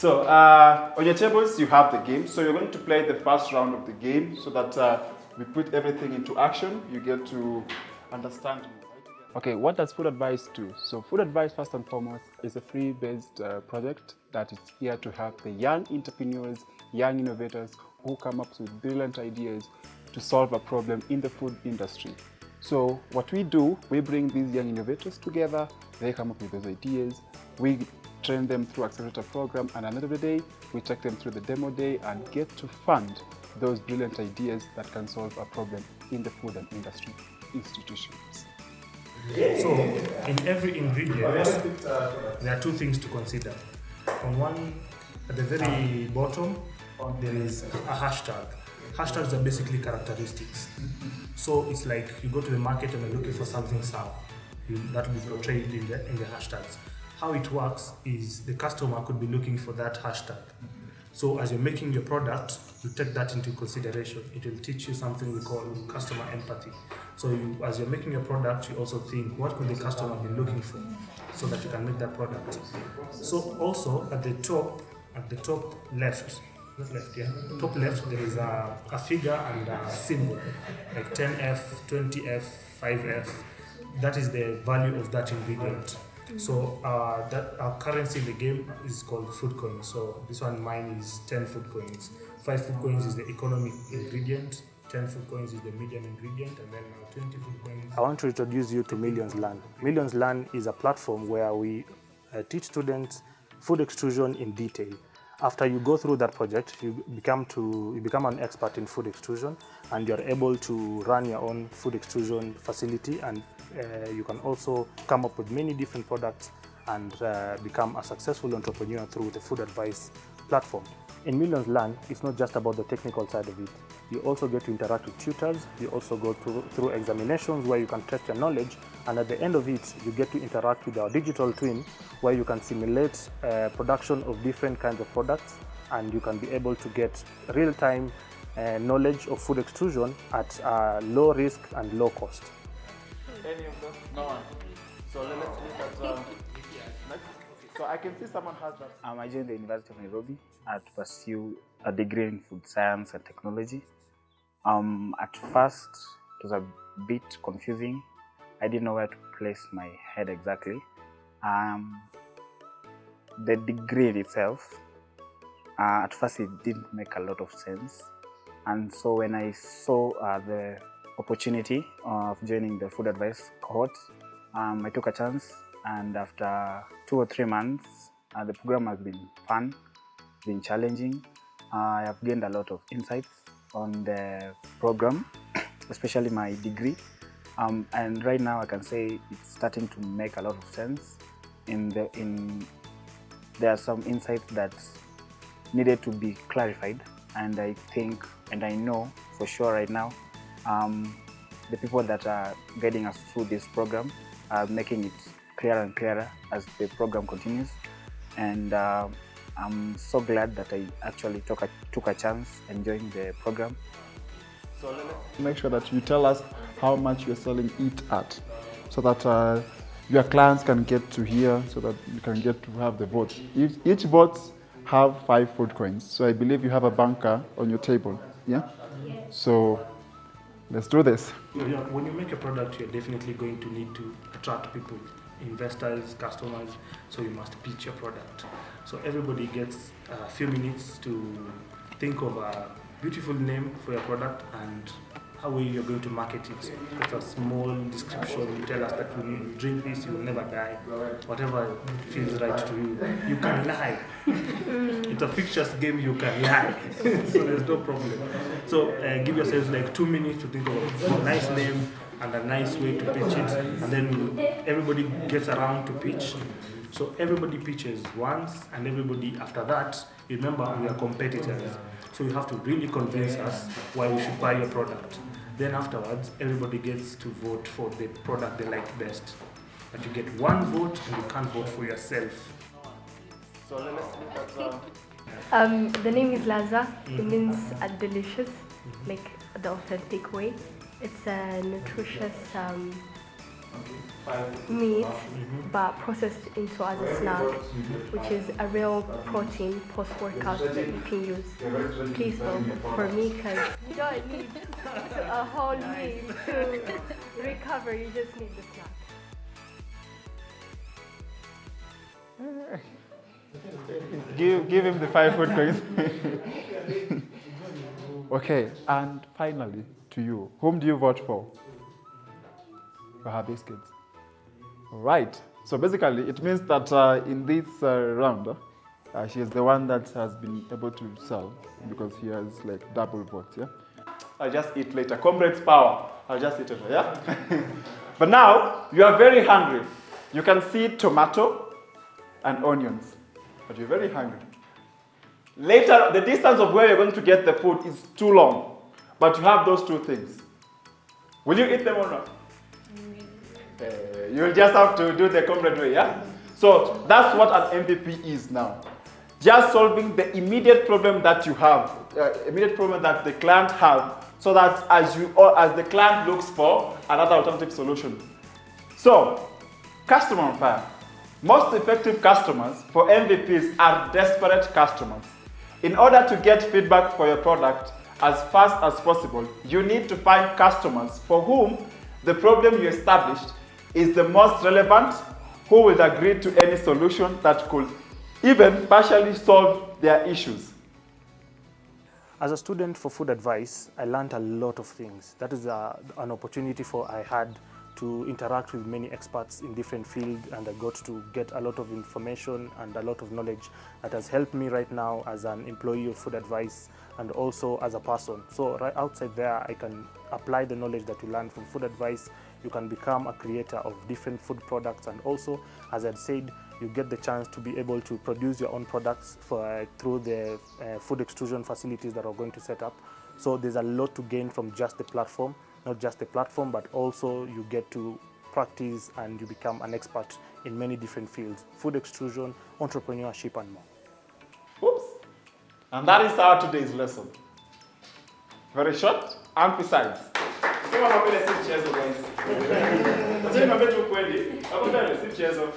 So on your tables, you have the game. So you're going to play the first round of the game so that we put everything into action. You get to understand. Okay, what does Food Advice do? So Food Advice, first and foremost, is a free-based project that is here to help the young entrepreneurs, young innovators who come up with brilliant ideas to solve a problem in the food industry. So what we do, we bring these young innovators together, they come up with those ideas, we train them through Accelerator program, and at the end of the day, we take them through the demo day and get to fund those brilliant ideas that can solve a problem in the food and industry institutions. So, in every ingredient, there are two things to consider. On one, at the very bottom, there is a hashtag. Hashtags are basically characteristics. So it's like you go to the market and you're looking for something sour. That will be portrayed in the hashtags. How it works is the customer could be looking for that hashtag. So as you're making your product, you take that into consideration. It will teach you something we call customer empathy. So as you're making your product, you also think, what could the customer be looking for so that you can make that product. So also at the top left, top left, there is a figure and a symbol, like 10F, 20F, 5F. That is the value of that ingredient. So that our currency in the game is called food coins. So this one, mine is 10 food coins. 5 food coins is the economic ingredient, 10 food coins is the medium ingredient, and then 20 food coins. I want to introduce you to Millions Learn. Millions Learn is a platform where we teach students food extrusion in detail. After you go through that project, you become an expert in food extrusion, and you're able to run your own food extrusion facility, and you can also come up with many different products and become a successful entrepreneur through the Food Advice platform. In Millions Learn, it's not just about the technical side of it. You also get to interact with tutors. You also go through examinations where you can test your knowledge, and at the end of it, you get to interact with our digital twin where you can simulate production of different kinds of products, and you can be able to get real-time knowledge of food extrusion at low risk and low cost. Any of them? No. So let's look at next. So I can see someone has that. I joined the University of Nairobi to pursue a degree in food science and technology. At first, it was a bit confusing. I didn't know where to place my head exactly. The degree itself, at first it didn't make a lot of sense. And so when I saw the opportunity of joining the Food Advice cohort, I took a chance, and after 2 or 3 months, the program has been fun, been challenging. I have gained a lot of insights on the program, especially my degree. And right now I can say it's starting to make a lot of sense. There are some insights that needed to be clarified, and I think and I know for sure right now the people that are guiding us through this program are making it clearer and clearer as the program continues. And I'm so glad that I actually took a chance and joined the program. So let's make sure that you tell us how much you're selling it at, so that your clients can get to hear, so that you can get to have the votes. Each vote have 5 food coins. So I believe you have a banker on your table, yeah? So let's do this. When you make a product, you're definitely going to need to attract people, investors, customers, so you must pitch your product. So everybody gets a few minutes to think of a beautiful name for your product and how you're going to market it. With a small description, you tell us that when you drink this, you will never die. Whatever feels right to you. You can lie. It's a fictitious game, you can lie. So there's no problem. So give yourselves like 2 minutes to think of a nice name and a nice way to pitch it. And then everybody gets around to pitch. So everybody pitches once, and everybody after that, remember we are competitors. So you have to really convince us why we should buy your product. Then afterwards, everybody gets to vote for the product they like best. But you get 1 vote and you can't vote for yourself. So let's look at the name is Laza. It means delicious, like the authentic way. It's a nutritious meat, but processed into as a snack, which is a real protein post-workout that you can use. Please though, for me, because you don't need a whole meal to recover, you just need the snack. Give him the 5 food coins. Okay, and finally, to you, whom do you vote for? For her biscuits. All right. So basically, it means that in this round, she is the one that has been able to sell because he has like double votes. Yeah. I'll just eat later. Comrades power. I'll just eat later. Yeah. But now you are very hungry. You can see tomato and onions, but you're very hungry. Later, the distance of where you're going to get the food is too long, but you have those two things. Will you eat them or not? You'll just have to do the comrade way, yeah? So that's what an MVP is now. Just solving the immediate problem that you have, immediate problem that the client has, so that as the client looks for another alternative solution. So, customer on fire. Most effective customers for MVPs are desperate customers. In order to get feedback for your product as fast as possible, you need to find customers for whom the problem you established is the most relevant, who will agree to any solution that could even partially solve their issues. As a student for food advice, I learned a lot of things. That is an opportunity I had to interact with many experts in different fields, and I got to get a lot of information and a lot of knowledge that has helped me right now as an employee of food advice and also as a person. So right outside there, I can apply the knowledge that you learn from food advice. You can become a creator of different food products, and also, as I said, you get the chance to be able to produce your own products through the food extrusion facilities that are going to set up. So there's a lot to gain from just the platform. Not just the platform, but also you get to practice and you become an expert in many different fields: food extrusion, entrepreneurship, and more. Oops. And that is our today's lesson. Very short and precise. Sema mapele si mchezo guys. Acha niambie tu kweli. Hapo ndio si mchezo.